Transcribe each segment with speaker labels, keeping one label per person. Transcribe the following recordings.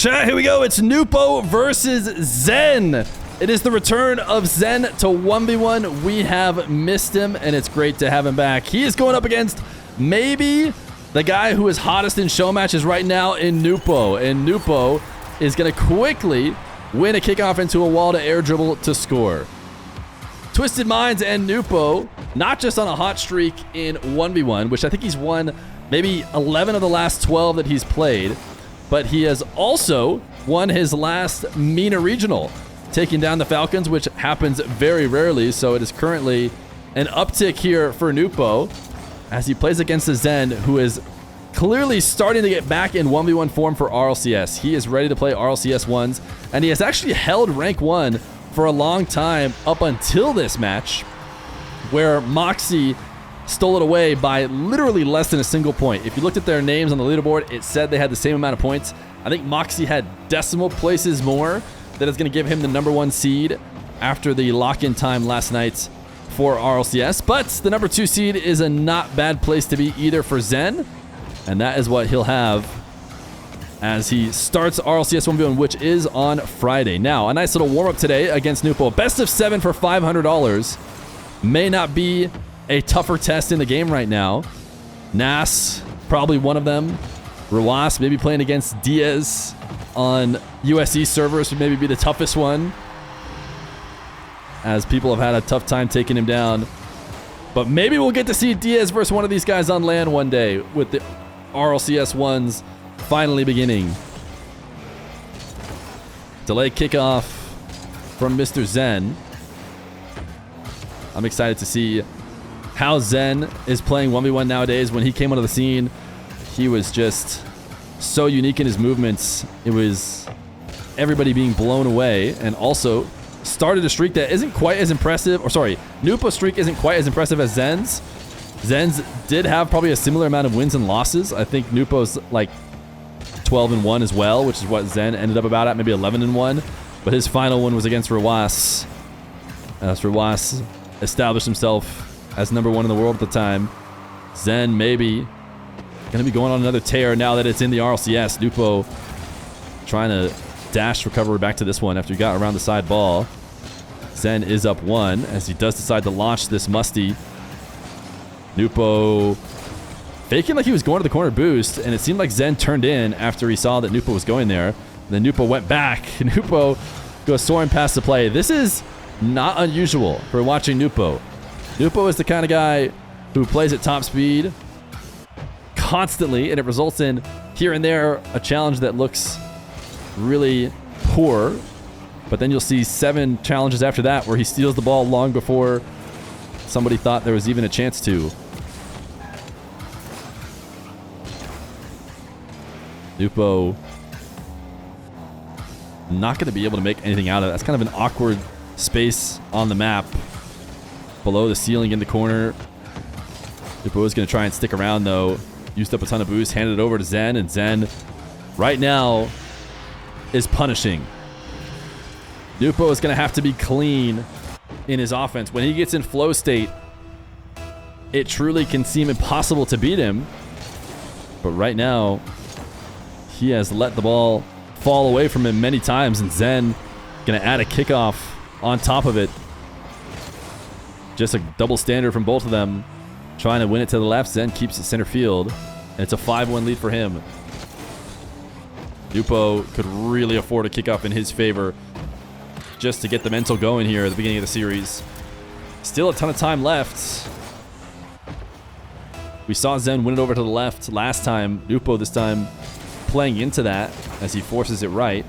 Speaker 1: Chat, here we go. It's Nwpo versus Zen. It is the return of Zen to 1v1. We have missed him, and it's great to have him back. He is going up against maybe the guy who is hottest in show matches right now in Nwpo. And Nwpo is going to quickly win a kickoff into a wall to air dribble to score. Twisted Minds and Nwpo, not just on a hot streak in 1v1, which I think he's won maybe 11 of the last 12 that he's played, but he has also won his last MENA regional, taking down the Falcons, which happens very rarely. So it is currently an uptick here for Nwpo as he plays against the Zen, who is clearly starting to get back in 1v1 form for RLCS. He is ready to play RLCS 1s, and he has actually held rank 1 for a long time up until this match, where Moxie stole it away by literally less than a single point. If you looked at their names on the leaderboard, it said they had the same amount of points. I think Moxie had decimal places more. That is going to give him the #1 seed after the lock-in time last night for RLCS. But the #2 seed is a not bad place to be either for Zen, and that is what he'll have as he starts RLCS 1v1, which is on Friday. Now, a nice little warm-up today against Nwpo. Best of 7 for $500. May not be a tougher test in the game right now. Nas, probably one of them. Ruas, maybe playing against Diaz on USC servers would maybe be the toughest one, as people have had a tough time taking him down. But maybe we'll get to see Diaz versus one of these guys on LAN one day, with the RLCS 1s finally beginning. Delay kickoff from Mr. Zen. I'm excited to see how Zen is playing 1v1 nowadays. When he came onto the scene, he was just so unique in his movements. It was everybody being blown away, and also started a streak that isn't quite as impressive. Or sorry, Nwpo's streak isn't quite as impressive as Zen's. Zen's did have probably a similar amount of wins and losses. I think Nwpo's like 12-1 as well, which is what Zen ended up about at, maybe 11-1. But his final one was against Ruas. As Ruas established himself as #1 in the world at the time. Zen maybe going to be going on another tear now that it's in the RLCS. Nwpo trying to dash recovery back to this one after he got around the side ball. Zen is up 1 as he does decide to launch this musty. Nwpo faking like he was going to the corner boost, and it seemed like Zen turned in after he saw that Nwpo was going there. Then Nwpo went back. Nwpo goes soaring past the play. This is not unusual for watching Nwpo. Nwpo is the kind of guy who plays at top speed constantly, and it results in here and there a challenge that looks really poor, but then you'll see 7 challenges after that where he steals the ball long before somebody thought there was even a chance to. Nwpo not going to be able to make anything out of it. That's kind of an awkward space on the map below the ceiling in the corner. Nwpo is going to try and stick around though. Used up a ton of boost, handed it over to Zen, and Zen right now is punishing. Nwpo is going to have to be clean in his offense. When he gets in flow state, it truly can seem impossible to beat him. But right now, he has let the ball fall away from him many times, and Zen going to add a kickoff on top of it. Just a double standard from both of them. Trying to win it to the left. Zen keeps it center field, and it's a 5-1 lead for him. Nwpo could really afford a kickoff in his favor just to get the mental going here at the beginning of the series. Still a ton of time left. We saw Zen win it over to the left last time. Nwpo this time playing into that as he forces it right.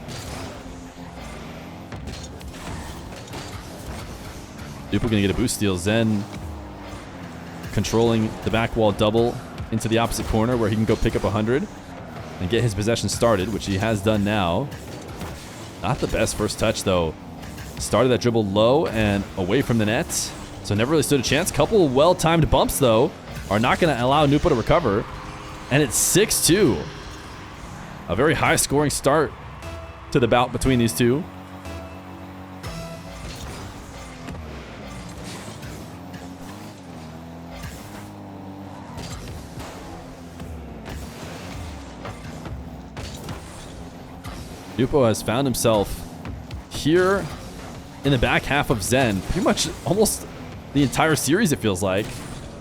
Speaker 1: Nwpo going to get a boost steal. Zen controlling the back wall double into the opposite corner where he can go pick up 100 and get his possession started, which he has done now. Not the best first touch though. Started that dribble low and away from the net, so never really stood a chance. Couple well-timed bumps though are not going to allow Nwpo to recover, and it's 6-2. A very high-scoring start to the bout between these two. Nwpo has found himself here in the back half of Zen. Pretty much almost the entire series, it feels like.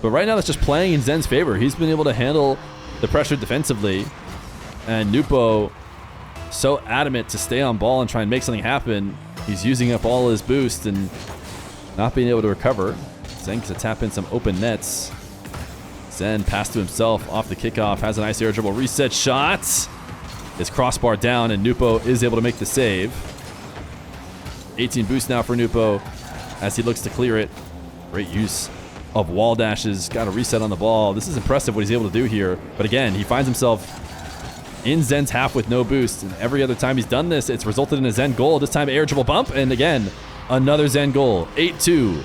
Speaker 1: But right now, that's just playing in Zen's favor. He's been able to handle the pressure defensively. And Nwpo, so adamant to stay on ball and try and make something happen. He's using up all his boost and not being able to recover. Zen gets to tap in some open nets. Zen pass to himself off the kickoff. Has a nice air dribble reset shot. His crossbar down, and Nwpo is able to make the save. 18 boost now for Nwpo as he looks to clear it. Great use of wall dashes. Got a reset on the ball. This is impressive what he's able to do here. But again, he finds himself in Zen's half with no boost. And every other time he's done this, it's resulted in a Zen goal. This time air dribble bump. And again, another Zen goal. 8-2.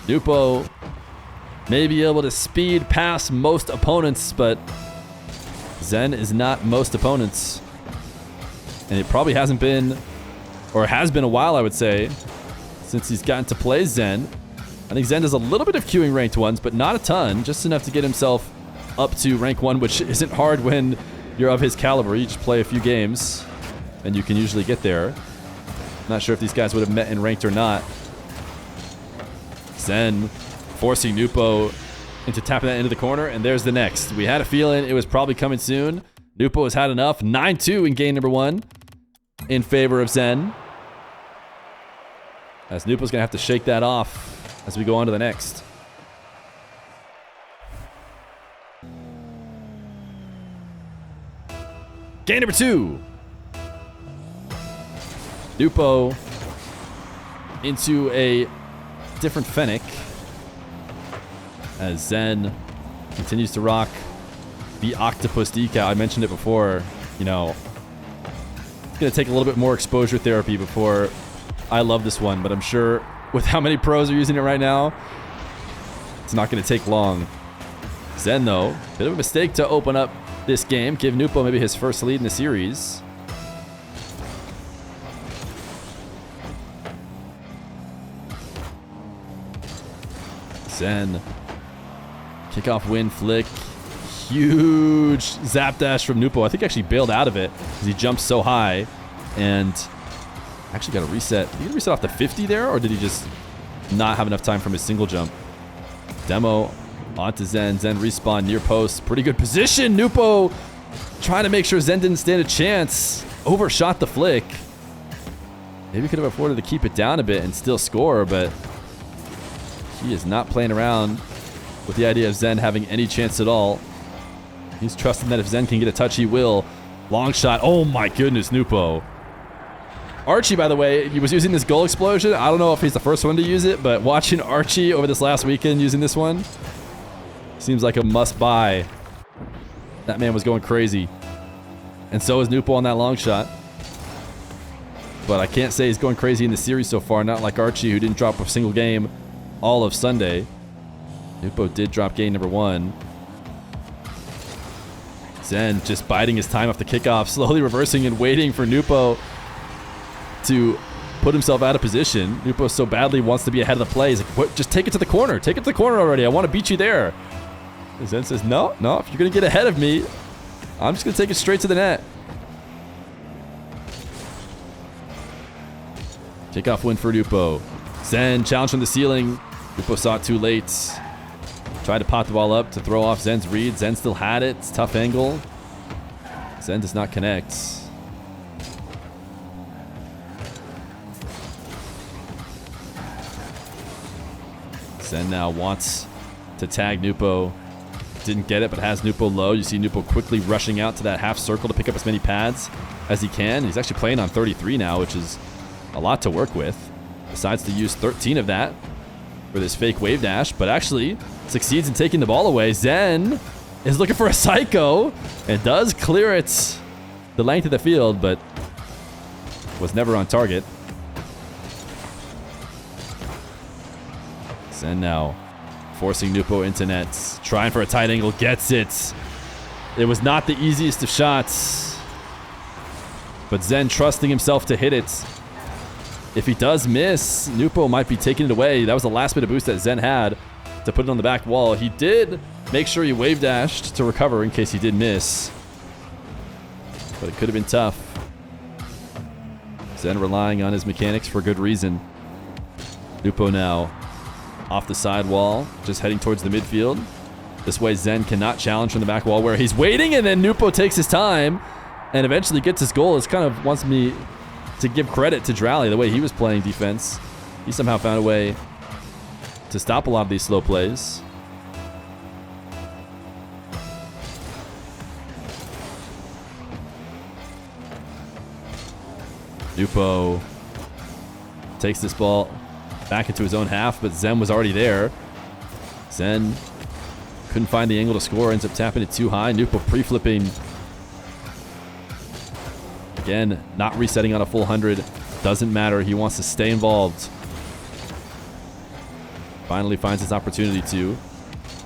Speaker 1: Nwpo may be able to speed past most opponents, but Zen is not most opponents. And it probably hasn't been, or has been a while, I would say, since he's gotten to play Zen. I think Zen does a little bit of queuing ranked ones, but not a ton. Just enough to get himself up to rank 1, which isn't hard when you're of his caliber. You just play a few games, and you can usually get there. Not sure if these guys would have met in ranked or not. Zen forcing Nwpo into tapping that into the corner, and there's the next. We had a feeling it was probably coming soon. Nwpo has had enough. 9-2 in game number 1 in favor of Zen. As Nwpo's going to have to shake that off as we go on to the next. Game number 2. Nwpo into a different Fennec as Zen continues to rock the octopus decal. I mentioned it before, you know, it's going to take a little bit more exposure therapy before I love this one, but I'm sure with how many pros are using it right now, it's not going to take long. Zen, though, bit of a mistake to open up this game. Give Nwpo maybe his first lead in the series. Zen. Kickoff win flick. Huge zap dash from Nwpo. I think he actually bailed out of it because he jumped so high. And actually got a reset. Did he get a reset off the 50 there? Or did he just not have enough time from his single jump? Demo onto Zen. Zen respawn near post. Pretty good position. Nwpo trying to make sure Zen didn't stand a chance. Overshot the flick. Maybe could have afforded to keep it down a bit and still score, but he is not playing around with the idea of Zen having any chance at all. He's trusting that if Zen can get a touch, he will. Long shot. Oh my goodness, Nwpo. Archie, by the way, he was using this goal explosion. I don't know if he's the first one to use it, but watching Archie over this last weekend using this one seems like a must-buy. That man was going crazy. And so is Nwpo on that long shot. But I can't say he's going crazy in the series so far, not like Archie, who didn't drop a single game all of Sunday. Nwpo did drop game number 1. Zen just biding his time off the kickoff, slowly reversing and waiting for Nwpo to put himself out of position. Nwpo so badly wants to be ahead of the play. He's like, what? Just take it to the corner. Take it to the corner already. I want to beat you there. And Zen says, no, if you're going to get ahead of me, I'm just going to take it straight to the net. Kickoff win for Nwpo. Zen challenge from the ceiling. Nwpo saw it too late. Tried to pop the ball up to throw off Zen's read. Zen still had it. It's a tough angle. Zen does not connect. Zen now wants to tag Nwpo. Didn't get it, but has Nwpo low. You see Nwpo quickly rushing out to that half circle to pick up as many pads as he can. He's actually playing on 33 now, which is a lot to work with. Decides to use 13 of that for this fake wave dash, but actually succeeds in taking the ball away. Zen is looking for a psycho and does clear it the length of the field, but was never on target. Zen now forcing Nwpo into nets. Trying for a tight angle. Gets it. It was not the easiest of shots, but Zen trusting himself to hit it. If he does miss, Nwpo might be taking it away. That was the last bit of boost that Zen had to put it on the back wall. He did make sure he wave dashed to recover in case he did miss. but it could have been tough. Zen relying on his mechanics for good reason. Nwpo now off the side wall, just heading towards the midfield. This way Zen cannot challenge from the back wall where he's waiting, and then Nwpo takes his time and eventually gets his goal. This kind of wants me to give credit to Drally, the way he was playing defense. He somehow found a way to stop a lot of these slow plays. Nwpo takes this ball back into his own half, but Zen was already there. Zen couldn't find the angle to score, ends up tapping it too high. Nwpo pre-flipping. Again, not resetting on a full 100. Doesn't matter. He wants to stay involved. Finally finds his opportunity to.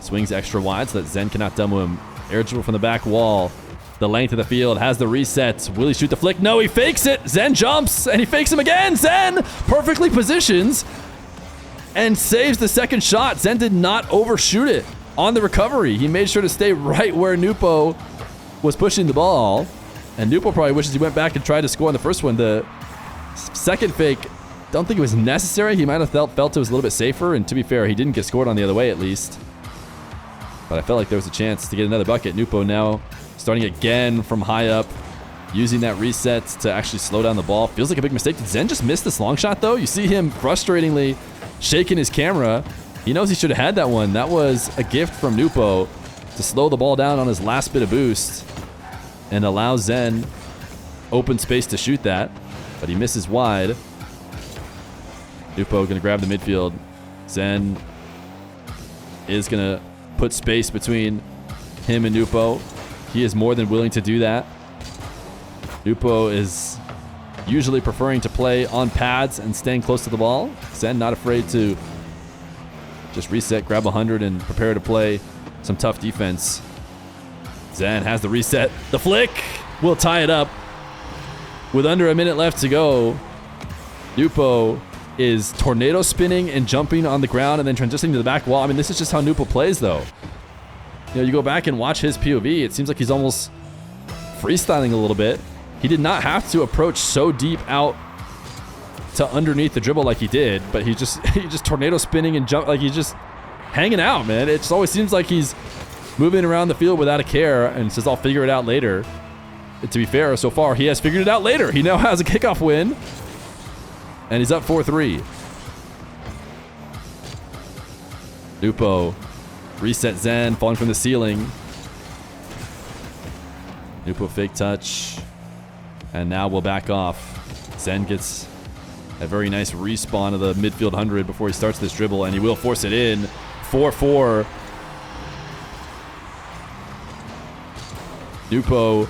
Speaker 1: Swings extra wide so that Zen cannot demo him. Air dribble from the back wall. The length of the field, has the reset. Will he shoot the flick? No, he fakes it. Zen jumps, and he fakes him again. Zen perfectly positions and saves the second shot. Zen did not overshoot it on the recovery. He made sure to stay right where Nwpo was pushing the ball. And Nwpo probably wishes he went back and tried to score on the first one. The second fake, don't think it was necessary. He might have felt it was a little bit safer. And to be fair, he didn't get scored on the other way at least. But I felt like there was a chance to get another bucket. Nwpo now starting again from high up, using that reset to actually slow down the ball. Feels like a big mistake. Did Zen just miss this long shot, though? You see him frustratingly shaking his camera. He knows he should have had that one. That was a gift from Nwpo to slow the ball down on his last bit of boost and allow Zen open space to shoot that. But he misses wide. Nwpo going to grab the midfield. Zen is going to put space between him and Nwpo. He is more than willing to do that. Nwpo is usually preferring to play on pads and staying close to the ball. Zen not afraid to just reset, grab 100, and prepare to play some tough defense. Zen has the reset. The flick will tie it up. With under a minute left to go, Nwpo is tornado spinning and jumping on the ground and then transitioning to the back wall. I mean, this is just how Nwpo plays, though. You know, you go back and watch his POV, it seems like he's almost freestyling a little bit. He did not have to approach so deep out to underneath the dribble like he did, but he just tornado spinning and jump, like he's just hanging out, man. It just always seems like he's moving around the field without a care and says, I'll figure it out later. And to be fair, so far, he has figured it out later. He now has a kickoff win, and he's up 4-3. Nwpo reset Zen, falling from the ceiling. Nwpo fake touch. And now we'll back off. Zen gets a very nice respawn of the midfield 100 before he starts this dribble, and he will force it in. 4-4. Nwpo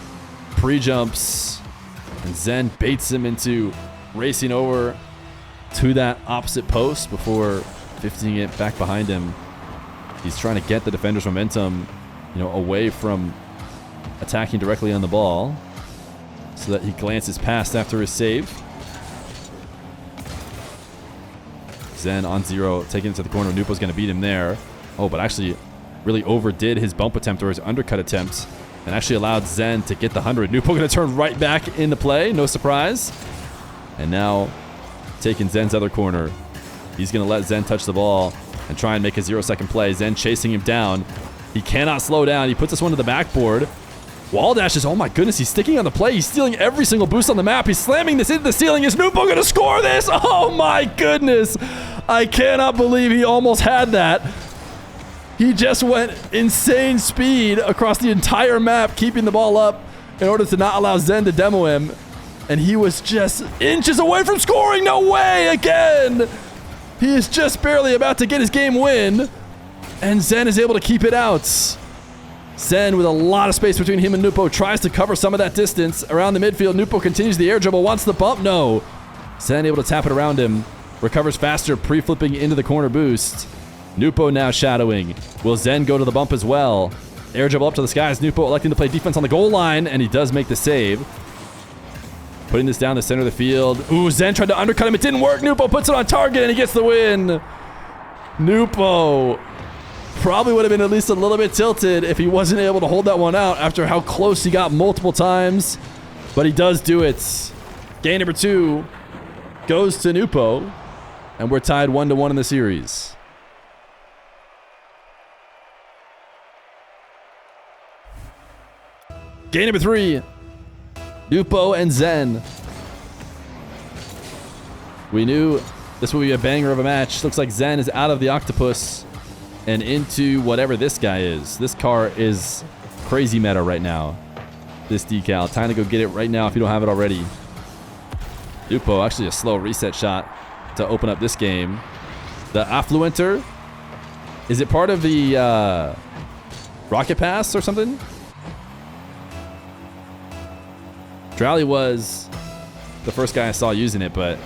Speaker 1: pre-jumps, and Zen baits him into racing over to that opposite post before 50ing it back behind him. He's trying to get the defender's momentum, you know, away from attacking directly on the ball so that he glances past after his save. Zen on 0, taking it to the corner. Nwpo's going to beat him there. Oh, but actually really overdid his bump attempt or his undercut attempt and actually allowed Zen to get the 100. Nwpo going to turn right back into play. No surprise. And now taking Zen's other corner. He's going to let Zen touch the ball and try and make a 0-second play. Zen chasing him down. He cannot slow down. He puts this one to the backboard. Wall dashes. Oh my goodness, he's sticking on the play. He's stealing every single boost on the map. He's slamming this into the ceiling. Is Nwpo going to score this? Oh my goodness. I cannot believe he almost had that. He just went insane speed across the entire map, keeping the ball up in order to not allow Zen to demo him. And he was just inches away from scoring. No way again. He is just barely about to get his game win. And Zen is able to keep it out. Zen with a lot of space between him and Nwpo tries to cover some of that distance around the midfield. Nwpo continues the air dribble, wants the bump. No. Zen able to tap it around him. Recovers faster, pre-flipping into the corner boost. Nwpo now shadowing. Will Zen go to the bump as well? Air dribble up to the skies. Nwpo electing to play defense on the goal line, and he does make the save. Putting this down the center of the field. Ooh, Zen tried to undercut him. It didn't work. Nwpo puts it on target, and he gets the win. Nwpo probably would have been at least a little bit tilted if he wasn't able to hold that one out after how close he got multiple times. But he does do it. Game number 2 goes to Nwpo. And we're tied 1-1 in the series. Game number 3. Nwpo and Zen. We knew this would be a banger of a match. Looks like Zen is out of the octopus and into whatever this guy is. This car is crazy meta right now. This decal. Time to go get it right now if you don't have it already. Nwpo, actually a slow reset shot to open up this game. The Affluenter. Is it part of the Rocket Pass or something? Drally was the first guy I saw using it, but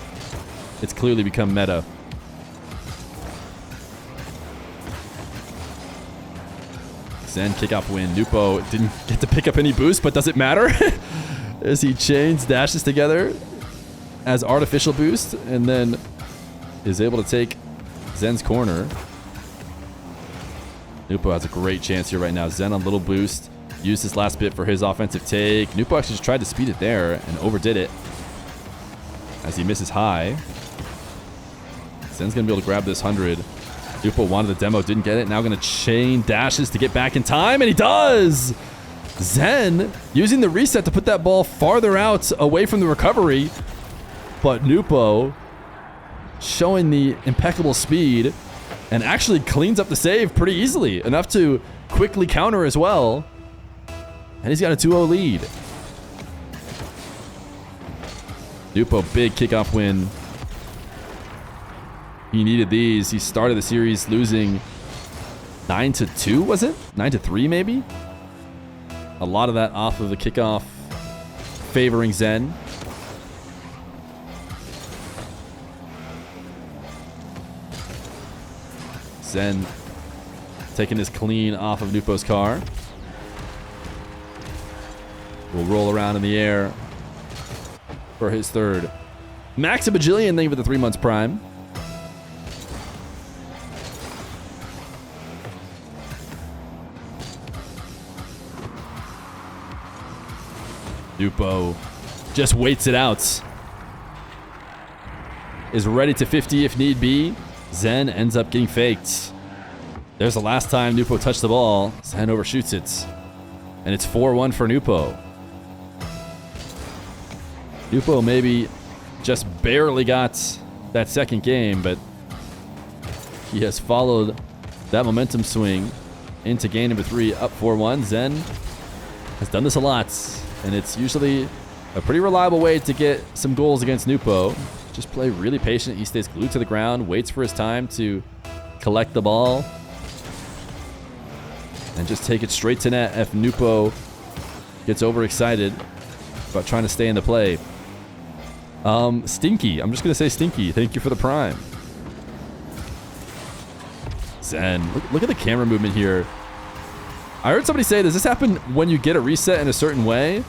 Speaker 1: it's clearly become meta. Zen kickoff win. Nwpo didn't get to pick up any boost, but does it matter? As he chains dashes together as artificial boost and then is able to take Zen's corner. Nwpo has a great chance here right now. Zen on little boost. Used his last bit for his offensive take. Nwpo actually just tried to speed it there and overdid it as he misses high. Zen's going to be able to grab this 100. Nwpo wanted the demo, didn't get it. Now going to chain dashes to get back in time, and he does! Zen using the reset to put that ball farther out away from the recovery. But Nwpo showing the impeccable speed and actually cleans up the save pretty easily. Enough to quickly counter as well. And he's got a 2-0 lead. Nwpo, big kickoff win. He needed these. He started the series losing 9-2, was it? 9-3 maybe? A lot of that off of the kickoff favoring Zen. Zen taking his clean off of Nwpo's car. Will roll around in the air for his third. Max a bajillion, thank you for the 3 months prime. Nwpo just waits it out. Is ready to 50 if need be. Zen ends up getting faked. There's the last time Nwpo touched the ball. Zen overshoots it. And it's 4-1 for Nwpo. Nwpo maybe just barely got that second game, but he has followed that momentum swing into game number 3, up 4-1. Zen has done this a lot, and it's usually a pretty reliable way to get some goals against Nwpo. Just play really patient. He stays glued to the ground, waits for his time to collect the ball, and just take it straight to net if Nwpo gets overexcited about trying to stay in the play. Stinky. I'm just going to say Stinky. Thank you for the prime. Zen. Look at the camera movement here. I heard somebody say, does this happen when you get a reset in a certain way?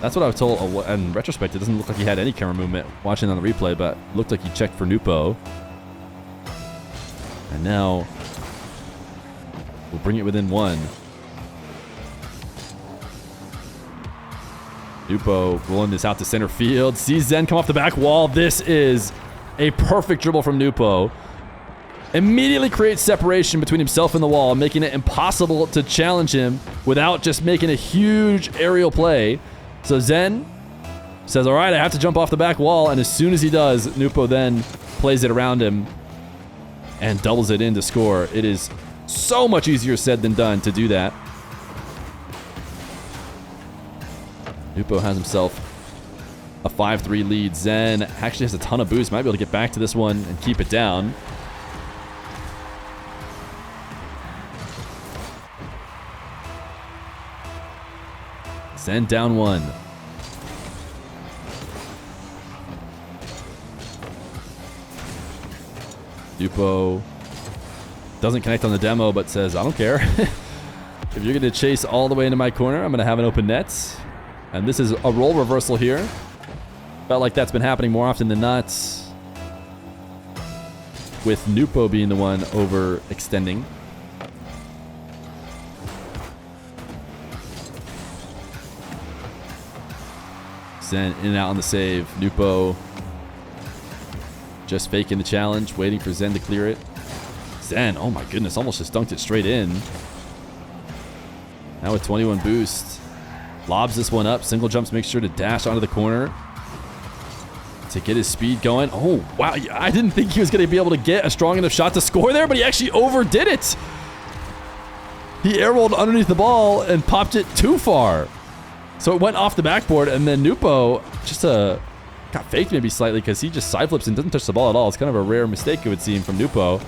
Speaker 1: That's what I was told. In retrospect, it doesn't look like he had any camera movement watching on the replay, but it looked like he checked for Nwpo. And now we'll bring it within 1. Nwpo rolling this out to center field. Sees Zen come off the back wall. This is a perfect dribble from Nwpo. Immediately creates separation between himself and the wall, making it impossible to challenge him without just making a huge aerial play. So Zen says, all right, I have to jump off the back wall. And as soon as he does, Nwpo then plays it around him and doubles it in to score. It is so much easier said than done to do that. Nwpo has himself a 5-3 lead. Zen actually has a ton of boost. Might be able to get back to this one and keep it down. Zen down 1. Nwpo doesn't connect on the demo, but says, I don't care. If you're going to chase all the way into my corner, I'm going to have an open net. And this is a role reversal here. Felt like that's been happening more often than not, with Nwpo being the one overextending. Zen in and out on the save. Nwpo just faking the challenge, waiting for Zen to clear it. Zen, oh my goodness, almost just dunked it straight in. Now with 21 boost. Lobs this one up. Single jumps, makes sure to dash onto the corner to get his speed going. Oh, wow. I didn't think he was going to be able to get a strong enough shot to score there, but he actually overdid it. He air-rolled underneath the ball and popped it too far. So it went off the backboard, and then Nwpo just got faked maybe slightly because he just side flips and doesn't touch the ball at all. It's kind of a rare mistake, it would seem, from Nwpo.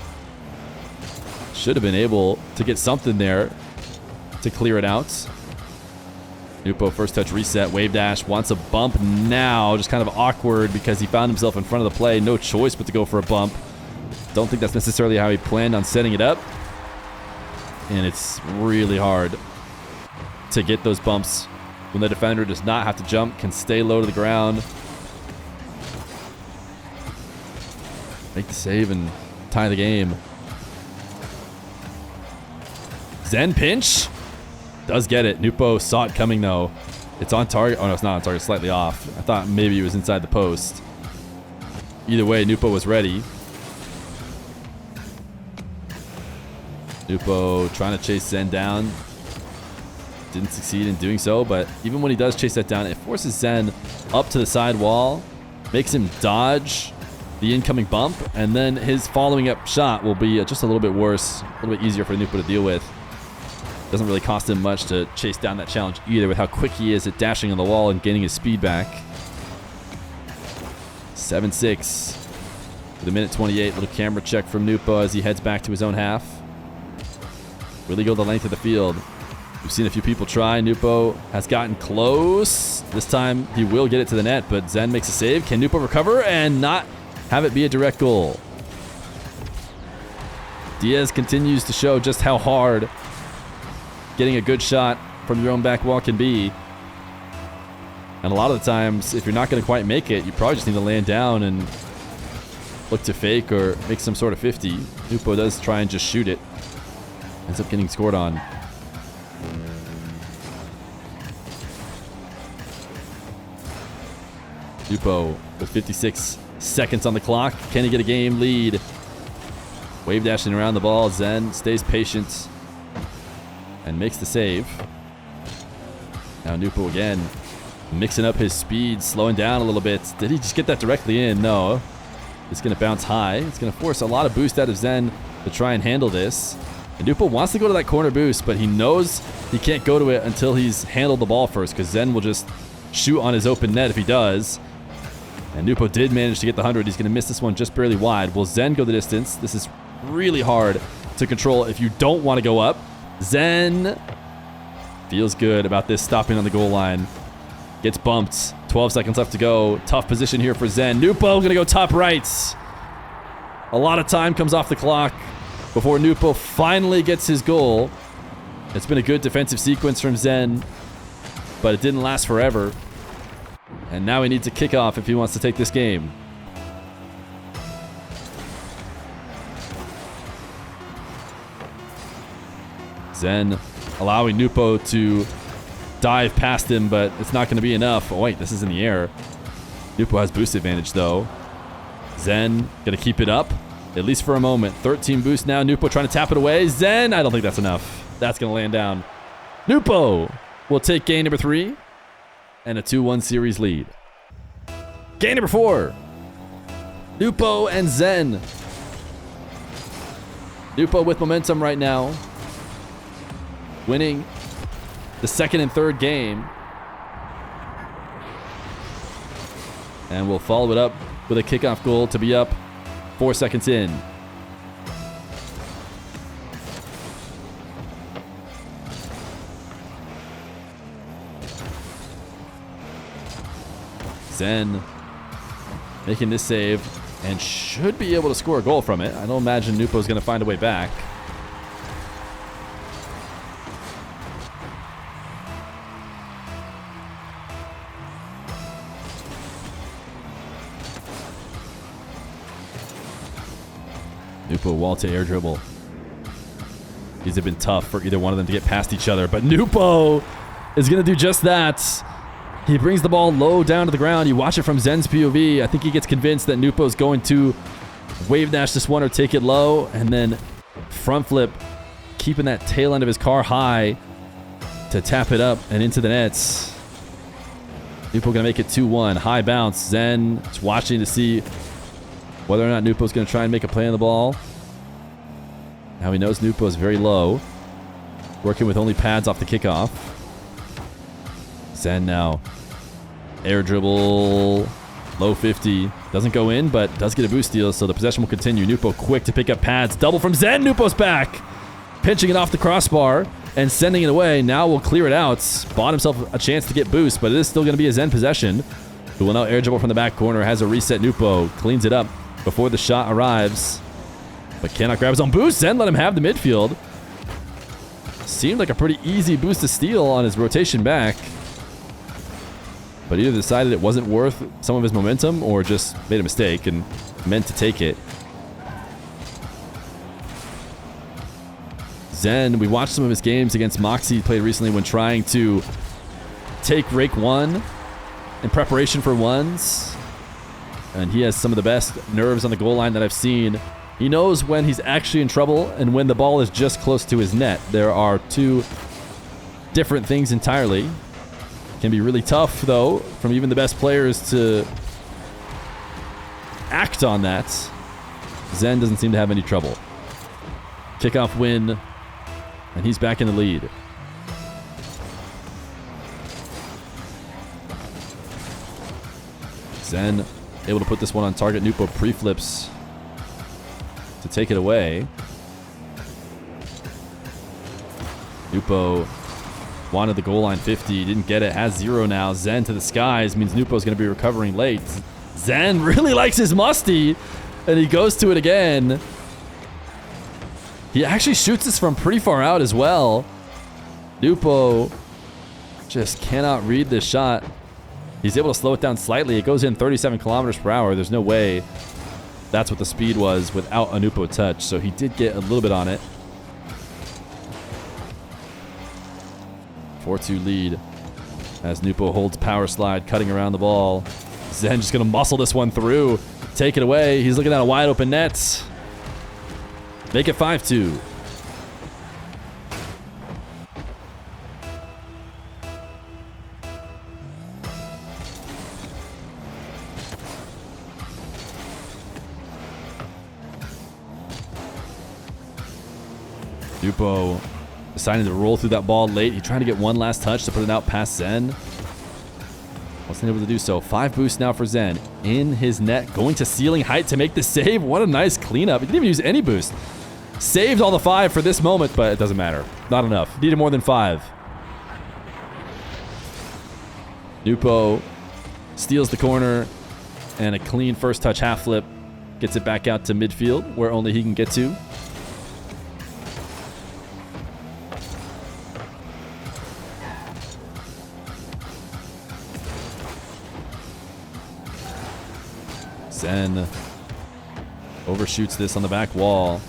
Speaker 1: Should have been able to get something there to clear it out. Nwpo first touch reset, wave dash, wants a bump now. Just kind of awkward because he found himself in front of the play. No choice but to go for a bump. Don't think that's necessarily how he planned on setting it up. And it's really hard to get those bumps when the defender does not have to jump, can stay low to the ground. Make the save and tie the game. Zen pinch. Does get it. Nwpo saw it coming, though. It's on target. Oh, no, it's not on target. Slightly off. I thought maybe it was inside the post. Either way, Nwpo was ready. Nwpo trying to chase Zen down. Didn't succeed in doing so, but even when he does chase that down, it forces Zen up to the side wall, makes him dodge the incoming bump, and then his following up shot will be just a little bit worse, a little bit easier for Nwpo to deal with. Doesn't really cost him much to chase down that challenge either with how quick he is at dashing on the wall and gaining his speed back. 7-6 with a minute 28. Little camera check from Nwpo as he heads back to his own half. Really go the length of the field. We've seen a few people try. Nwpo has gotten close. This time he will get it to the net, but Zen makes a save. Can Nwpo recover and not have it be a direct goal? Diaz continues to show just how hard getting a good shot from your own back wall can be. And a lot of the times, if you're not going to quite make it, you probably just need to land down and look to fake or make some sort of 50. Nwpo does try and just shoot it. Ends up getting scored on. Nwpo with 56 seconds on the clock. Can he get a game lead? Wave dashing around the ball. Zen stays patient and makes the save. Now Nwpo again, mixing up his speed, slowing down a little bit. Did he just get that directly in? No. It's going to bounce high. It's going to force a lot of boost out of Zen to try and handle this. And Nwpo wants to go to that corner boost, but he knows he can't go to it until he's handled the ball first, because Zen will just shoot on his open net if he does. And Nwpo did manage to get the 100. He's going to miss this one just barely wide. Will Zen go the distance? This is really hard to control if you don't want to go up. Zen feels good about this stopping on the goal line. Gets bumped. 12 seconds left to go. Tough position here for Zen. Nwpo going to go top right. A lot of time comes off the clock before Nwpo finally gets his goal. It's been a good defensive sequence from Zen, but it didn't last forever. And now he needs a kickoff if he wants to take this game. Zen allowing Nwpo to dive past him, but it's not going to be enough. Oh, wait, this is in the air. Nwpo has boost advantage, though. Zen going to keep it up, at least for a moment. 13 boost now. Nwpo trying to tap it away. Zen, I don't think that's enough. That's going to land down. Nwpo will take game number 3 and a 2-1 series lead. Game number 4. Nwpo and Zen. Nwpo with momentum right now, winning the second and third game. And we'll follow it up with a kickoff goal to be up 4 seconds in. Zen making this save and should be able to score a goal from it. I don't imagine Nwpo's going to find a way back. Nwpo wall to air dribble. These have been tough for either one of them to get past each other, but Nwpo is going to do just that. He brings the ball low down to the ground. You watch it from Zen's POV. I think he gets convinced that Nwpo's going to wave dash this one or take it low, and then front flip, keeping that tail end of his car high to tap it up and into the nets. Nwpo going to make it 2-1. High bounce. Zen just watching to see whether or not Nwpo's going to try and make a play on the ball. Now he knows Nwpo is very low. Working with only pads off the kickoff. Zen now. Air dribble. Low 50. Doesn't go in, but does get a boost steal, so the possession will continue. Nwpo quick to pick up pads. Double from Zen. Nwpo's back. Pinching it off the crossbar and sending it away. Now will clear it out. Bought himself a chance to get boost, but it is still going to be a Zen possession. Who will now air dribble from the back corner. Has a reset. Nwpo cleans it up before the shot arrives, but cannot grab his own boost. Zen let him have the midfield. Seemed like a pretty easy boost to steal on his rotation back, but either decided it wasn't worth some of his momentum or just made a mistake and meant to take it. Zen, we watched some of his games against Moxie he played recently when trying to take rake one in preparation for ones. And he has some of the best nerves on the goal line that I've seen. He knows when he's actually in trouble and when the ball is just close to his net. There are two different things entirely. Can be really tough, though, from even the best players to act on that. Zen doesn't seem to have any trouble. Kickoff win, and he's back in the lead. Zen able to put this one on target. Nwpo pre-flips to take it away. Nwpo wanted the goal line 50, didn't get it, has 0 now. Zen to the skies means Nwpo's going to be recovering late. Zen really likes his musty, and he goes to it again. He actually shoots this from pretty far out as well. Nwpo just cannot read this shot. He's able to slow it down slightly. It goes in 37 kilometers per hour. There's no way that's what the speed was without a Nwpo touch, so he did get a little bit on it. 4-2 lead as Nwpo holds power slide, cutting around the ball. Zen just going to muscle this one through, take it away. He's looking at a wide open net. Make it 5-2. Nwpo deciding to roll through that ball late. He tried to get one last touch to put it out past Zen. Wasn't able to do so. 5 boosts now for Zen. In his net, going to ceiling height to make the save. What a nice cleanup. He didn't even use any boost. Saved all the 5 for this moment, but it doesn't matter. Not enough. Needed more than 5. Nwpo steals the corner and a clean first touch half flip. Gets it back out to midfield where only he can get to. Zen overshoots this on the back wall.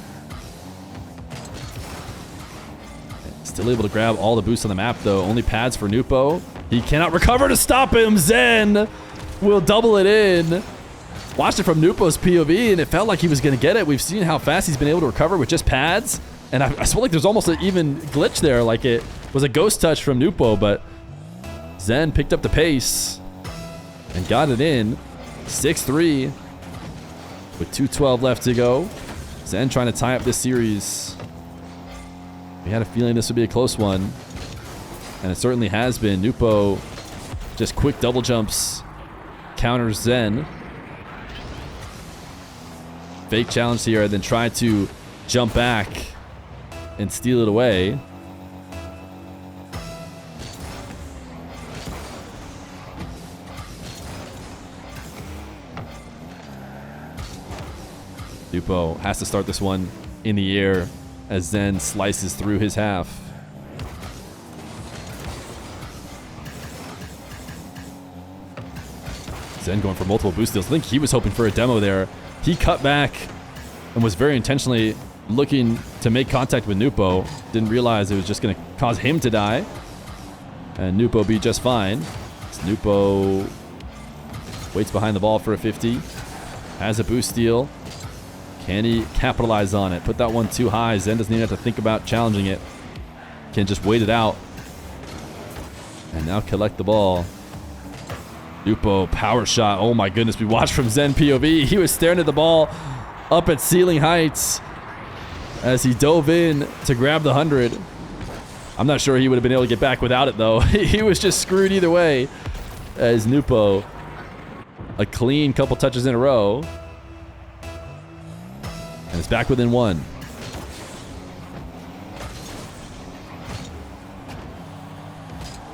Speaker 1: Still able to grab all the boosts on the map, though. Only pads for Nwpo. He cannot recover to stop him. Zen will double it in. Watched it from Nwpo's POV, and it felt like he was going to get it. We've seen how fast he's been able to recover with just pads. And I feel like there's almost an even glitch there, like it was a ghost touch from Nwpo, but Zen picked up the pace and got it in. 6-3 with 2:12 left to go. Zen trying to tie up this series. We had a feeling this would be a close one, and it certainly has been. Nwpo just quick double jumps, counters Zen. Fake challenge here, and then try to jump back and steal it away. Nwpo has to start this one in the air as Zen slices through his half. Zen going for multiple boost steals. I think he was hoping for a demo there. He cut back and was very intentionally looking to make contact with Nwpo. Didn't realize it was just going to cause him to die. And Nwpo be just fine. Nwpo waits behind the ball for a 50. Has a boost steal. Can he capitalize on it? Put that one too high. Zen doesn't even have to think about challenging it. Can just wait it out. And now collect the ball. Nwpo, power shot. Oh my goodness, we watched from Zen POV. He was staring at the ball up at ceiling heights as he dove in to grab the 100. I'm not sure he would have been able to get back without it, though. He was just screwed either way. As Nwpo, a clean couple touches in a row. And it's back within 1.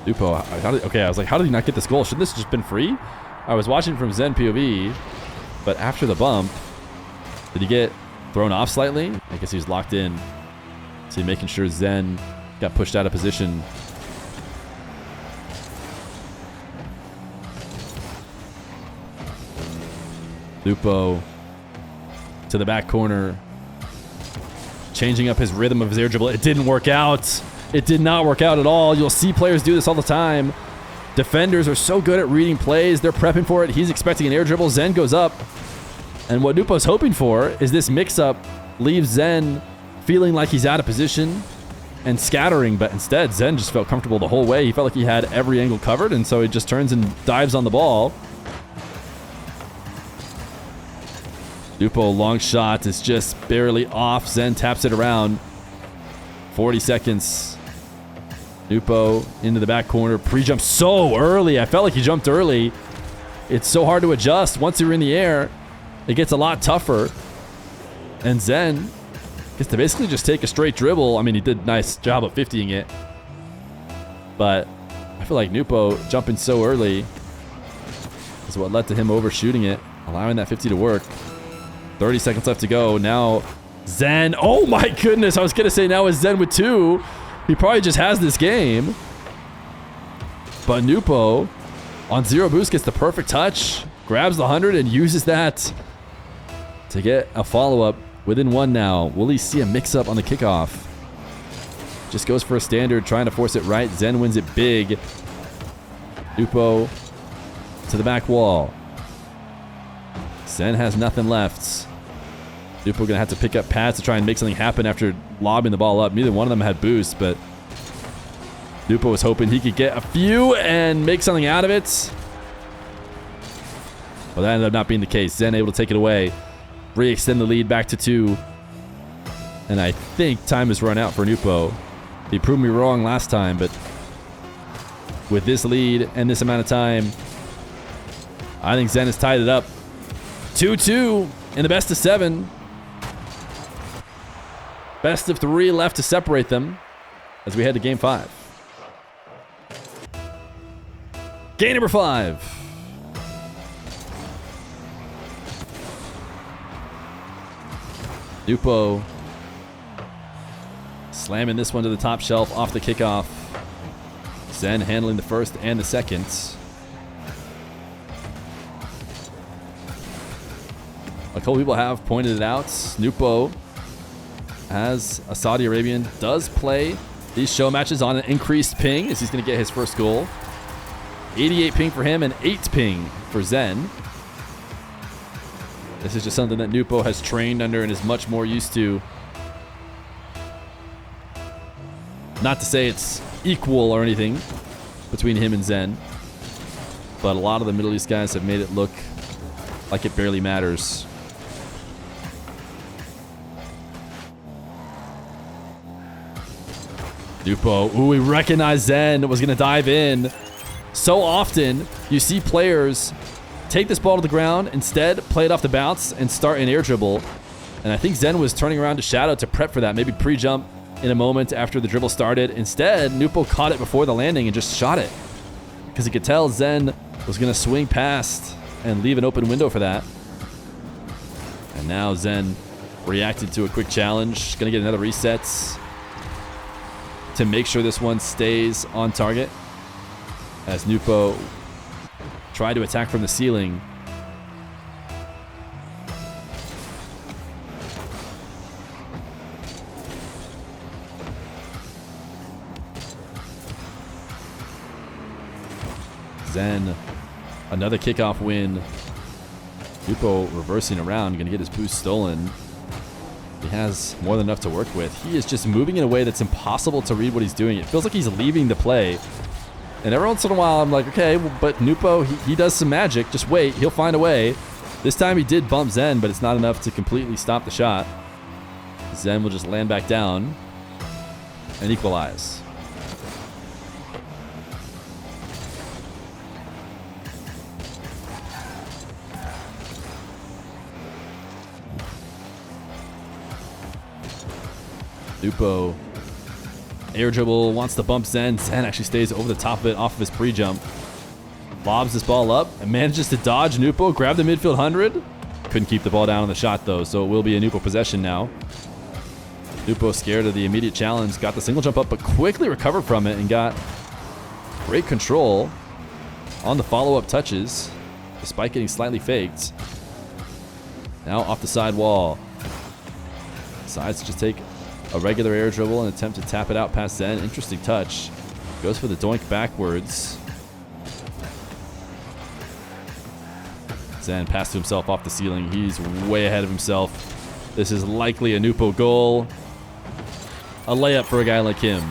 Speaker 1: Nwpo, okay, I was like, how did he not get this goal? Shouldn't this have just been free? I was watching from Zen POV, but after the bump, did he get thrown off slightly? I guess he was locked in. So making sure Zen got pushed out of position. Nwpo to the back corner, changing up his rhythm of his air dribble. It didn't work out. It did not work out at all. You'll see players do this all the time. Defenders are so good at reading plays. They're prepping for it. He's expecting an air dribble. Zen goes up. And what Nwpo's hoping for is this mix-up leaves Zen feeling like he's out of position and scattering. But instead, Zen just felt comfortable the whole way. He felt like he had every angle covered. And so he just turns and dives on the ball. Nwpo, long shot, is just barely off. Zen taps it around. 40 seconds. Nwpo into the back corner. Pre-jump so early. I felt like he jumped early. It's so hard to adjust. Once you're in the air, it gets a lot tougher. And Zen gets to basically just take a straight dribble. I mean, he did a nice job of 50ing it. But I feel like Nwpo jumping so early is what led to him overshooting it, allowing that 50 to work. 30 seconds left to go. Now Zen. Oh my goodness. I was going to say now is Zen with 2. He probably just has this game. But Nwpo on 0 boost gets the perfect touch. Grabs the 100 and uses that to get a follow-up within 1 now. Will he see a mix-up on the kickoff? Just goes for a standard, trying to force it right. Zen wins it big. Nwpo to the back wall. Zen has nothing left. Nwpo going to have to pick up pads to try and make something happen after lobbing the ball up. Neither one of them had boost, but Nwpo was hoping he could get a few and make something out of it. Well, that ended up not being the case. Zen able to take it away. Re-extend the lead back to 2. And I think time has run out for Nwpo. He proved me wrong last time, but with this lead and this amount of time, I think Zen has tied it up. 2-2 in the best of 7. Best of 3 left to separate them as we head to game 5. Game number 5. Nwpo slamming this one to the top shelf off the kickoff. Zen handling the first and the second. A couple people have pointed it out. Nwpo, as a Saudi Arabian, does play these show matches on an increased ping as he's going to get his first goal. 88 ping for him and 8 ping for Zen. This is just something that Nwpo has trained under and is much more used to. Not to say it's equal or anything between him and Zen, but a lot of the Middle East guys have made it look like it barely matters. Nwpo, ooh, he recognized Zen was going to dive in. So often, you see players take this ball to the ground, instead play it off the bounce and start an air dribble. And I think Zen was turning around to Shadow to prep for that, maybe pre-jump in a moment after the dribble started. Instead, Nwpo caught it before the landing and just shot it, because he could tell Zen was going to swing past and leave an open window for that. And now Zen reacted to a quick challenge. Going to get another reset to make sure this one stays on target, as Nwpo tried to attack from the ceiling. Zen, another kickoff win. Nwpo reversing around, going to get his boost stolen. He has more than enough to work with. He is just moving in a way that's impossible to read what he's doing. It feels like he's leaving the play. And every once in a while, I'm like, okay, well, but Nwpo, he does some magic. Just wait, he'll find a way. This time he did bump Zen, but it's not enough to completely stop the shot. Zen will just land back down and equalize. Nwpo, air dribble, wants to bump Zen. Zen actually stays over the top of it off of his pre-jump. Lobs this ball up and manages to dodge Nwpo, grab the midfield 100. Couldn't keep the ball down on the shot though, so it will be a Nwpo possession now. Nwpo scared of the immediate challenge, got the single jump up, but quickly recovered from it and got great control on the follow-up touches, despite getting slightly faked. Now off the side wall. Decides to just take a regular air dribble and attempt to tap it out past Zen. Interesting touch. Goes for the doink backwards. Zen passed to himself off the ceiling. He's way ahead of himself. This is likely a Nwpo goal. A layup for a guy like him.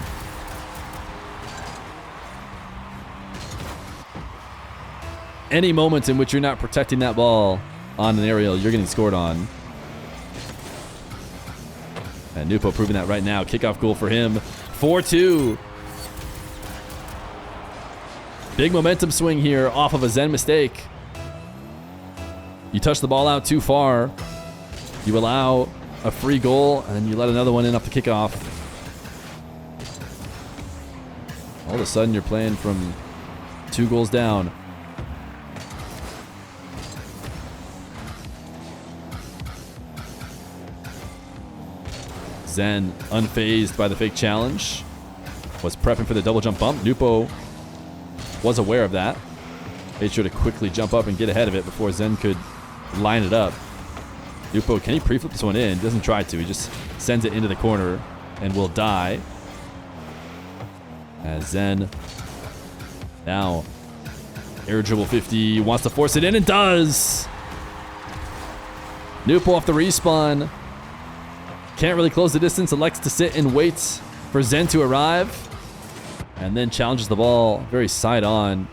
Speaker 1: Any moment in which you're not protecting that ball on an aerial, you're getting scored on. And Nwpo proving that right now. Kickoff goal for him. 4-2. Big momentum swing here off of a Zen mistake. You touch the ball out too far. You allow a free goal, and then you let another one in off the kickoff. All of a sudden, you're playing from 2 goals down. Zen, unfazed by the fake challenge, was prepping for the double jump bump. Nwpo was aware of that. Made sure to quickly jump up and get ahead of it before Zen could line it up. Nwpo, can he pre-flip this one in? Doesn't try to. He just sends it into the corner and will die. As Zen now air dribble 50, wants to force it in and does. Nwpo off the respawn. Can't really close the distance, elects to sit and wait for Zen to arrive. And then challenges the ball very side on.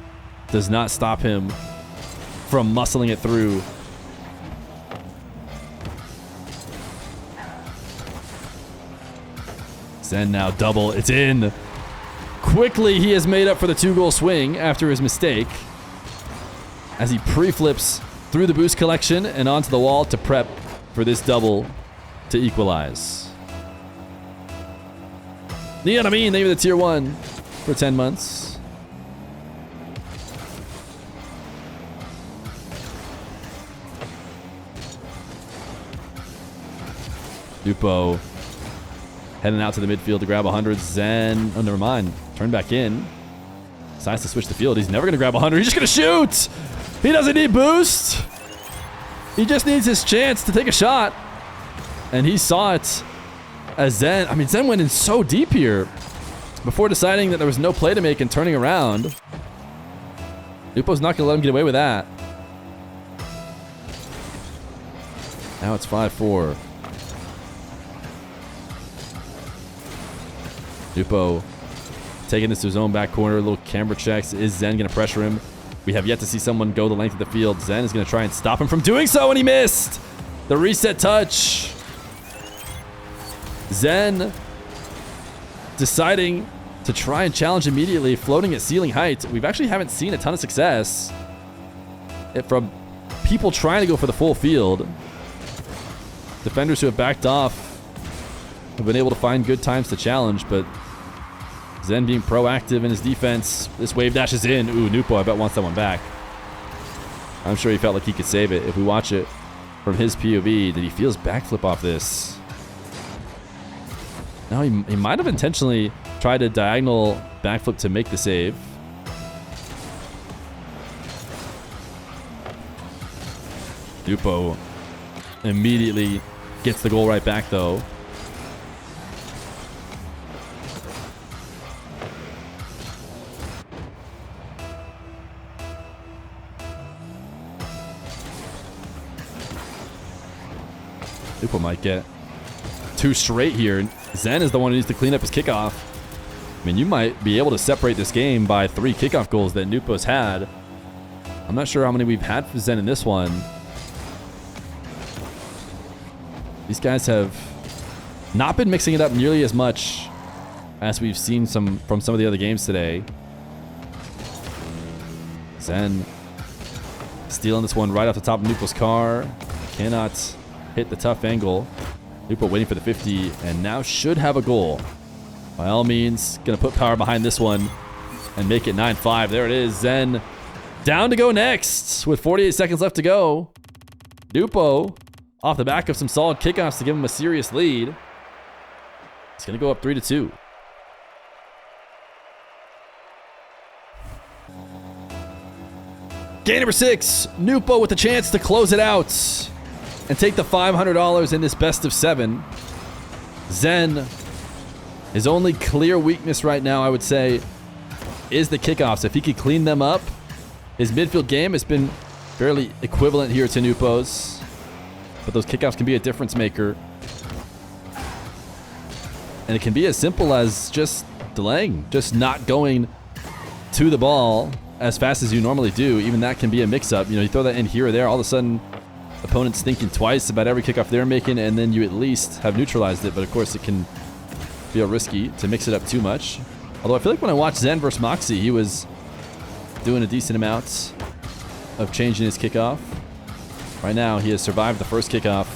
Speaker 1: Does not stop him from muscling it through. Zen now double, it's in. Quickly he has made up for the 2-goal swing after his mistake, as he pre-flips through the boost collection and onto the wall to prep for this double to equalize. You know what I mean? Name of the tier 1 for 10 months. Nwpo heading out to the midfield to grab 100. Zen, oh, never mind. Turn back in. Decides to switch the field. He's never going to grab 100. He's just going to shoot. He doesn't need boost. He just needs his chance to take a shot. And he saw it as Zen. I mean, Zen went in so deep here before deciding that there was no play to make and turning around. Nwpo's not going to let him get away with that. Now it's 5-4. Nwpo taking this to his own back corner. Little camera checks. Is Zen going to pressure him? We have yet to see someone go the length of the field. Zen is going to try and stop him from doing so, and he missed. The reset touch. Zen deciding to try and challenge immediately, floating at ceiling height. We actually haven't seen a ton of success from people trying to go for the full field. Defenders who have backed off have been able to find good times to challenge, but Zen being proactive in his defense. This wave dashes in. Ooh, Nwpo, I bet, wants that one back. I'm sure he felt like he could save it. If we watch it from his POV, did he feel his backflip off this? No, he might have intentionally tried a diagonal backflip to make the save. Nwpo immediately gets the goal right back, though. Nwpo might get 2 straight here. Zen is the one who needs to clean up his kickoff. I mean, you might be able to separate this game by 3 kickoff goals that Nwpo's had. I'm not sure how many we've had for Zen in this one. These guys have not been mixing it up nearly as much as we've seen from some of the other games today. Zen stealing this one right off the top of Nwpo's car. Cannot hit the tough angle. Nwpo waiting for the 50 and now should have a goal. By all means, going to put power behind this one and make it 9-5. There it is. Zen down to go next with 48 seconds left to go. Nwpo off the back of some solid kickoffs to give him a serious lead. It's going to go up 3-2. Game number 6. Nwpo with a chance to close it out and take the $500 in this best of 7. Zen, his only clear weakness right now, I would say, is the kickoffs. If he could clean them up, his midfield game has been fairly equivalent here to Nwpo's. But those kickoffs can be a difference maker. And it can be as simple as just delaying, just not going to the ball as fast as you normally do. Even that can be a mix-up. You know, you throw that in here or there, all of a sudden, opponents thinking twice about every kickoff they're making, and then you at least have neutralized it. But of course, it can feel risky to mix it up too much. Although I feel like when I watched Zen versus Moxie, he was doing a decent amount of changing his kickoff. Right now, he has survived the first kickoff,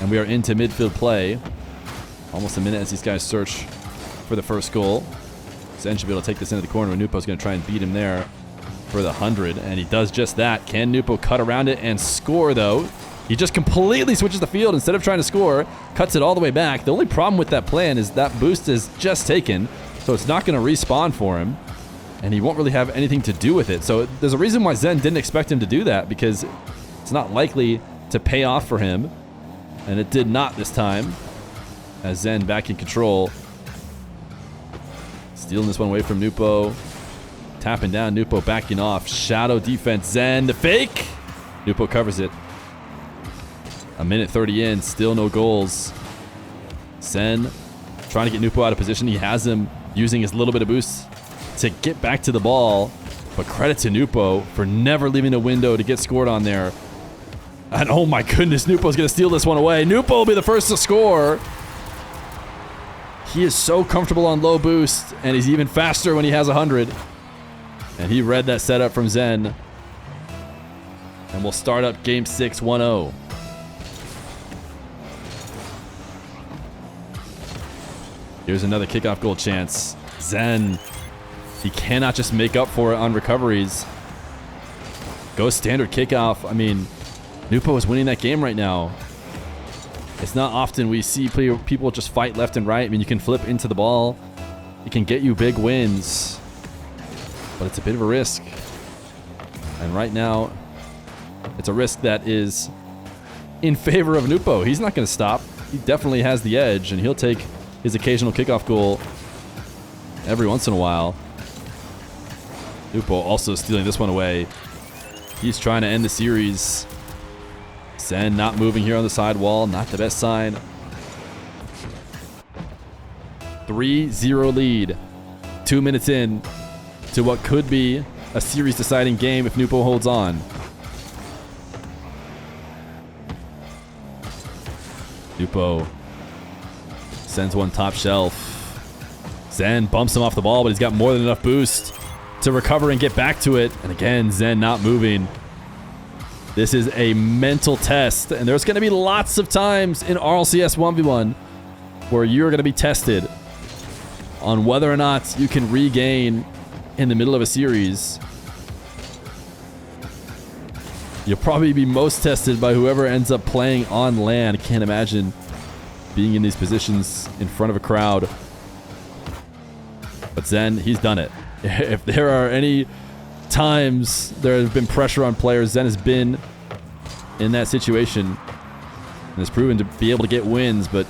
Speaker 1: and we are into midfield play. Almost a minute as these guys search for the first goal. Zen should be able to take this into the corner, and Nwpo's going to try and beat him there for the 100, and he does just that. Can Nwpo cut around it and score, though? He just completely switches the field. Instead of trying to score, cuts it all the way back. The only problem with that plan is that boost is just taken, so it's not going to respawn for him, and he won't really have anything to do with it. So there's a reason why Zen didn't expect him to do that, because it's not likely to pay off for him, and it did not this time, as Zen back in control. Stealing this one away from Nwpo. Tapping down, Nwpo backing off. Shadow defense, Zen, the fake! Nwpo covers it. A minute 30 in, still no goals. Zen trying to get Nwpo out of position. He has him using his little bit of boost to get back to the ball. But credit to Nwpo for never leaving a window to get scored on there. And oh my goodness, Nwpo's going to steal this one away. Nwpo will be the first to score. He is so comfortable on low boost, and he's even faster when he has 100. And he read that setup from Zen. And we'll start up game 6 1-0. Here's another kickoff goal chance. Zen, he cannot just make up for it on recoveries. Go standard kickoff. I mean, Nwpo is winning that game right now. It's not often we see people just fight left and right. I mean, you can flip into the ball. It can get you big wins. But it's a bit of a risk. And right now, it's a risk that is in favor of Nwpo. He's not going to stop. He definitely has the edge, and he'll take his occasional kickoff goal every once in a while. Nwpo also stealing this one away. He's trying to end the series. Zen not moving here on the side wall. Not the best sign. 3-0 lead. 2 minutes in to what could be a series-deciding game if Nwpo holds on. Nwpo sends one top shelf. Zen bumps him off the ball, but he's got more than enough boost to recover and get back to it. And again, Zen not moving. This is a mental test, and there's going to be lots of times in RLCS 1v1 where you're going to be tested on whether or not you can regain in the middle of a series. You'll probably be most tested by whoever ends up playing on land. I can't imagine being in these positions in front of a crowd. But Zen, he's done it. If there are any times there has been pressure on players, Zen has been in that situation and has proven to be able to get wins, but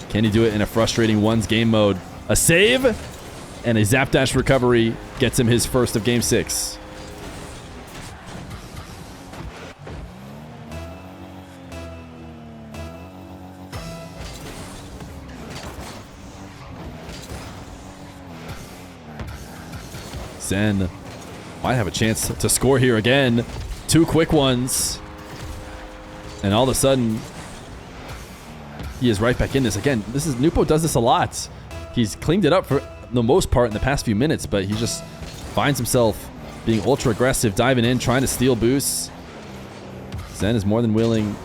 Speaker 1: can he do it in a frustrating one's game mode? A save and a zap dash recovery gets him his first of game 6. Zen might have a chance to score here again. 2 quick ones. And all of a sudden, he is right back in this. Again, Nwpo does this a lot. He's cleaned it up for the most part in the past few minutes, but he just finds himself being ultra aggressive, diving in, trying to steal boosts. Zen is more than willing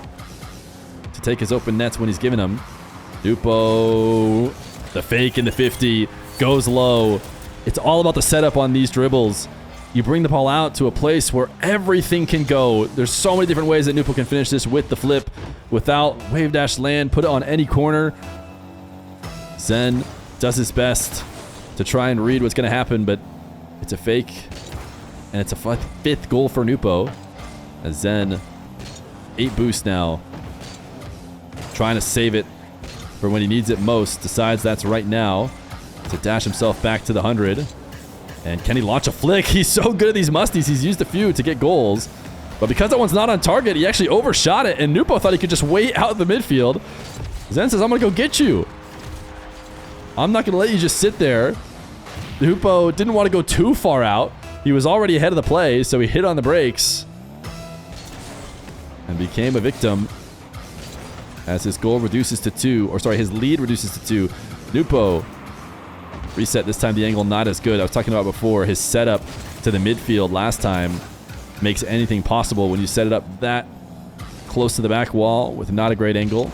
Speaker 1: to take his open nets when he's given them. Nwpo, the fake in the 50, goes low. It's all about the setup on these dribbles. You bring the ball out to a place where everything can go. There's so many different ways that Nwpo can finish this with the flip, without wave dash land, put it on any corner. Zen does his best to try and read what's going to happen, but it's a fake, and it's a 5th goal for Nwpo. As Zen, 8 boosts now, trying to save it for when he needs it most. Decides that's right now to dash himself back to the 100. And can he launch a flick? He's so good at these musties. He's used a few to get goals. But because that one's not on target, he actually overshot it. And Nwpo thought he could just wait out the midfield. Zen says, I'm going to go get you. I'm not going to let you just sit there. Nwpo didn't want to go too far out. He was already ahead of the play, so he hit on the brakes. And became a victim as his goal reduces to 2. Or sorry, his lead reduces to 2. Nwpo reset this time. The angle not as good. I was talking about before, his setup to the midfield last time makes anything possible when you set it up that close to the back wall with not a great angle.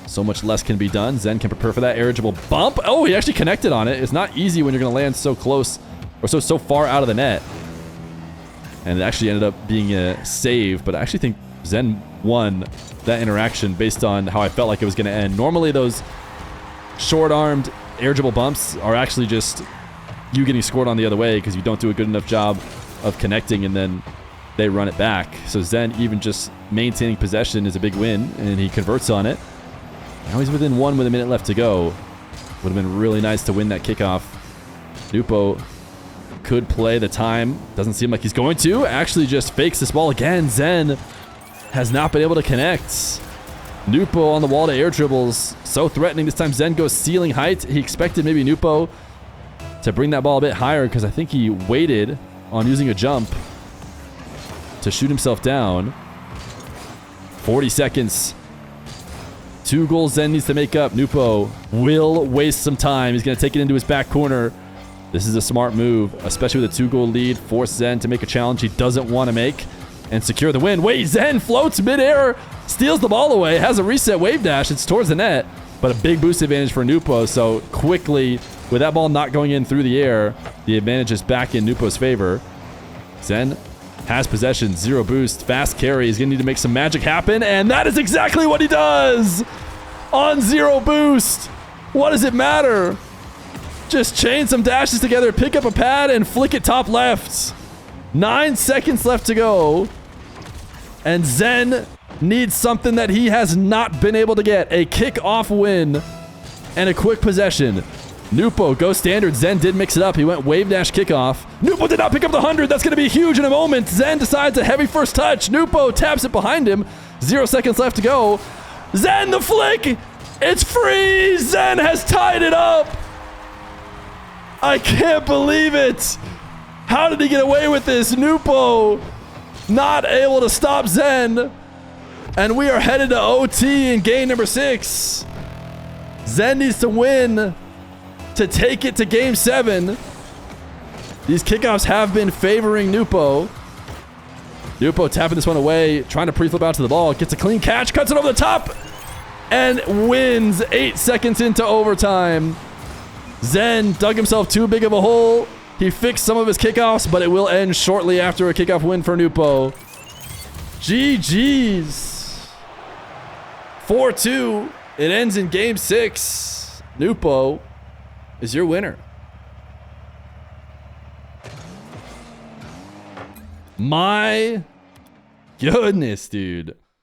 Speaker 1: So much less can be done. Zen can prepare for that eligible bump. Oh, he actually connected on it. It's not easy when you're going to land so close or so far out of the net. And it actually ended up being a save, but I actually think Zen won that interaction based on how I felt like it was going to end. Normally those short-armed eligible bumps are actually just you getting scored on the other way because you don't do a good enough job of connecting, and then they run it back. So Zen, even just maintaining possession is a big win, and he converts on it. Now he's within 1 with a minute left to go. Would have been really nice to win that kickoff. Nwpo could play the time. Doesn't seem like he's going to. Actually just fakes this ball again. Zen has not been able to connect. Nwpo on the wall to air dribbles. So threatening. This time Zen goes ceiling height. He expected maybe Nwpo to bring that ball a bit higher because I think he waited on using a jump to shoot himself down. 40 seconds. 2 goals Zen needs to make up. Nwpo will waste some time. He's going to take it into his back corner. This is a smart move, especially with a 2-goal lead. Force Zen to make a challenge he doesn't want to make and secure the win. Wait, Zen floats midair, steals the ball away, has a reset wave dash. It's towards the net, but a big boost advantage for Nwpo. So quickly, with that ball not going in through the air, the advantage is back in Nwpo's favor. Zen has possession, 0 boost, fast carry. He's going to need to make some magic happen, and that is exactly what he does! On 0 boost! What does it matter? Just chain some dashes together, pick up a pad, and flick it top left. 9 seconds left to go. And Zen needs something that he has not been able to get. A kick-off win and a quick possession. Nwpo goes standard. Zen did mix it up. He went wave dash kickoff. Nwpo did not pick up the 100. That's going to be huge in a moment. Zen decides a heavy first touch. Nwpo taps it behind him. 0 seconds left to go. Zen, the flick! It's free! Zen has tied it up! I can't believe it! How did he get away with this? Nwpo not able to stop Zen. And we are headed to OT in game number 6. Zen needs to win to take it to game 7. These kickoffs have been favoring Nwpo. Nwpo tapping this one away, trying to pre-flip out to the ball. Gets a clean catch, cuts it over the top, and wins 8 seconds into overtime. Zen dug himself too big of a hole. He fixed some of his kickoffs, but it will end shortly after a kickoff win for Nwpo. GG's. 4-2. It ends in game 6. Nwpo is your winner. My goodness, dude.